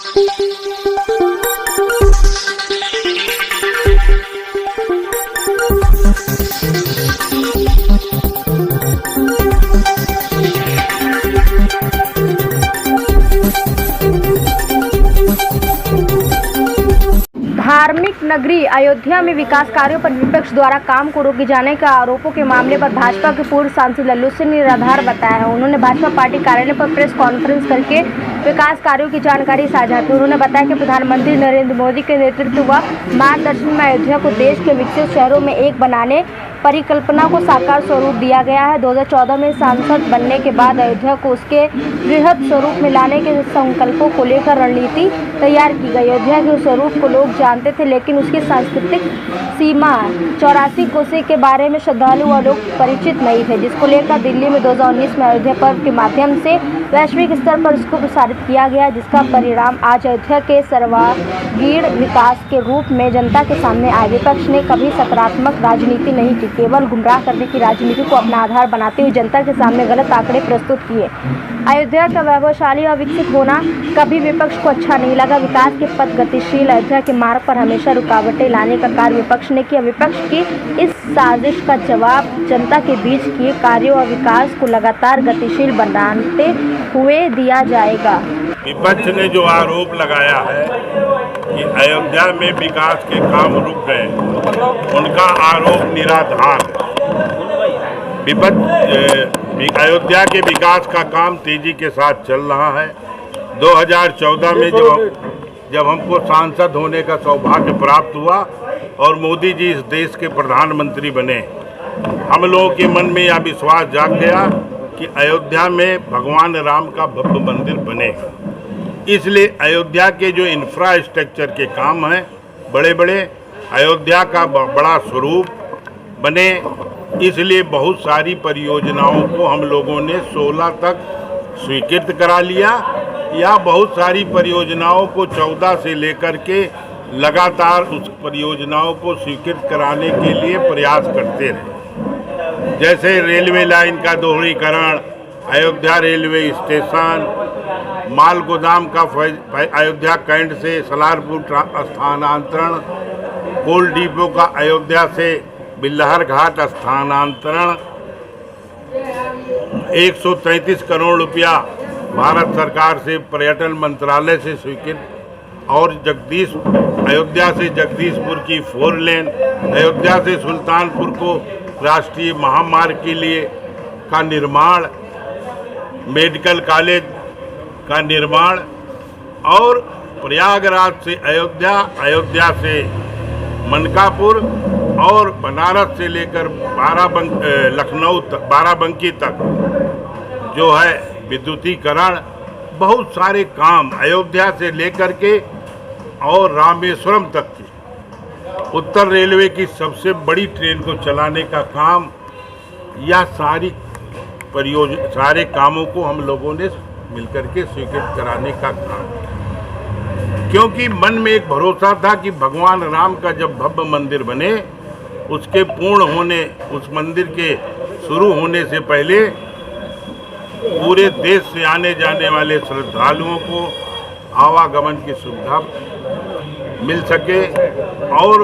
धार्मिक नगरी अयोध्या में विकास कार्यों पर विपक्ष द्वारा काम को रोके जाने के आरोपों के मामले पर भाजपा के पूर्व सांसद लल्लू सिंह निराधार बताया है। उन्होंने भाजपा पार्टी कार्यालय पर प्रेस कॉन्फ्रेंस करके विकास कार्यों की जानकारी साझा की। उन्होंने बताया कि प्रधानमंत्री नरेंद्र मोदी के नेतृत्व व मार्गदर्शन में अयोध्या को देश के विकसित शहरों में एक बनाने परिकल्पना को साकार स्वरूप दिया गया है। 2014 में सांसद बनने के बाद अयोध्या को उसके बृहद स्वरूप में लाने के संकल्पों को लेकर रणनीति तैयार की गई। अयोध्या के स्वरूप को लोग जानते थे, लेकिन उसकी सांस्कृतिक सीमा 84 कोसी के बारे में श्रद्धालु व लोग परिचित नहीं थे, जिसको लेकर दिल्ली में 2019 में अयोध्या पर्व के माध्यम से वैश्विक स्तर पर उसको प्रसारित किया गया, जिसका परिणाम आज अयोध्या के सर्वांगीण विकास के रूप में जनता के सामने आए। विपक्ष ने कभी सकारात्मक राजनीति नहीं की, केवल गुमराह करने की राजनीति को अपना आधार बनाते हुए जनता के सामने गलत आंकड़े प्रस्तुत किए। अयोध्या का वैभवशाली और विकसित होना कभी विपक्ष को अच्छा नहीं लगा। विकास के पथ गतिशील अयोध्या के मार्ग पर हमेशा रुकावटें लाने का कार्य विपक्ष ने किया। विपक्ष की इस साजिश का जवाब जनता के बीच किए कार्यों और विकास को लगातार गतिशील बनाते हुए दिया जाएगा। विपक्ष ने जो आरोप लगाया है कि अयोध्या में विकास के काम रुक गए, उनका आरोप निराधार है। विपक्ष अयोध्या के विकास का काम तेजी के साथ चल रहा है। 2014 में जब हमको सांसद होने का सौभाग्य प्राप्त हुआ और मोदी जी इस देश के प्रधानमंत्री बने, हम लोगों के मन में यह विश्वास जाग गया कि अयोध्या में भगवान राम का भव्य मंदिर बनेगा। इसलिए अयोध्या के जो इंफ्रास्ट्रक्चर के काम हैं बड़े बड़े, अयोध्या का बड़ा स्वरूप बने, इसलिए बहुत सारी परियोजनाओं को हम लोगों ने 16 तक स्वीकृत करा लिया, या बहुत सारी परियोजनाओं को 14 से लेकर के लगातार उस परियोजनाओं को स्वीकृत कराने के लिए प्रयास करते रहे। जैसे रेलवे लाइन का दोहरीकरण, अयोध्या रेलवे स्टेशन, माल गोदाम का अयोध्या कैंट से सलारपुर स्थानांतरण, कोल डिपो का अयोध्या से बिल्लहर घाट स्थानांतरण, 133 करोड़ रुपया भारत सरकार से पर्यटन मंत्रालय से स्वीकृत, और अयोध्या से जगदीशपुर की 4 लेन, अयोध्या से सुल्तानपुर को राष्ट्रीय महामार्ग के लिए का निर्माण, मेडिकल कॉलेज का निर्माण, और प्रयागराज से अयोध्या, अयोध्या से मनकापुर और बनारस से लेकर लखनऊ तक, बाराबंकी तक जो है विद्युतीकरण, बहुत सारे काम अयोध्या से लेकर के और रामेश्वरम तक की उत्तर रेलवे की सबसे बड़ी ट्रेन को चलाने का काम, या सारे कामों को हम लोगों ने मिलकर के स्वीकृत कराने का काम, क्योंकि मन में एक भरोसा था कि भगवान राम का जब भव्य मंदिर बने, उसके पूर्ण होने, उस मंदिर के शुरू होने से पहले पूरे देश से आने जाने वाले श्रद्धालुओं को आवागमन की सुविधा मिल सके और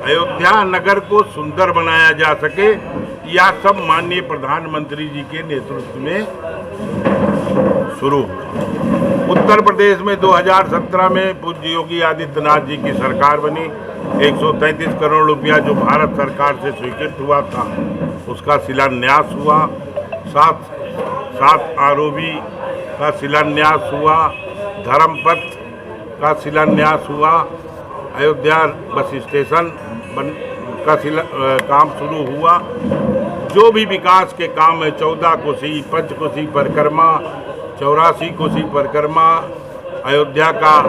अयोध्या नगर को सुंदर बनाया जा सके। यह सब माननीय प्रधानमंत्री जी के नेतृत्व में शुरू हुआ। उत्तर प्रदेश में 2017 में पूज्य योगी आदित्यनाथ जी की सरकार बनी। 133 करोड़ रुपया जो भारत सरकार से स्वीकृत हुआ था, उसका शिलान्यास हुआ। 7 आरओबी का शिलान्यास हुआ, धर्मपथ का शिलान्यास हुआ, अयोध्या बस स्टेशन का काम शुरू हुआ। जो भी विकास के काम है, 14 कोसी, पंचकोसी परिक्रमा, 84 कोसी परिक्रमा, अयोध्या का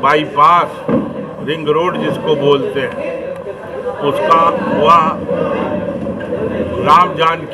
बाईपास, रिंग रोड जिसको बोलते हैं, उसका हुआ, राम जानकी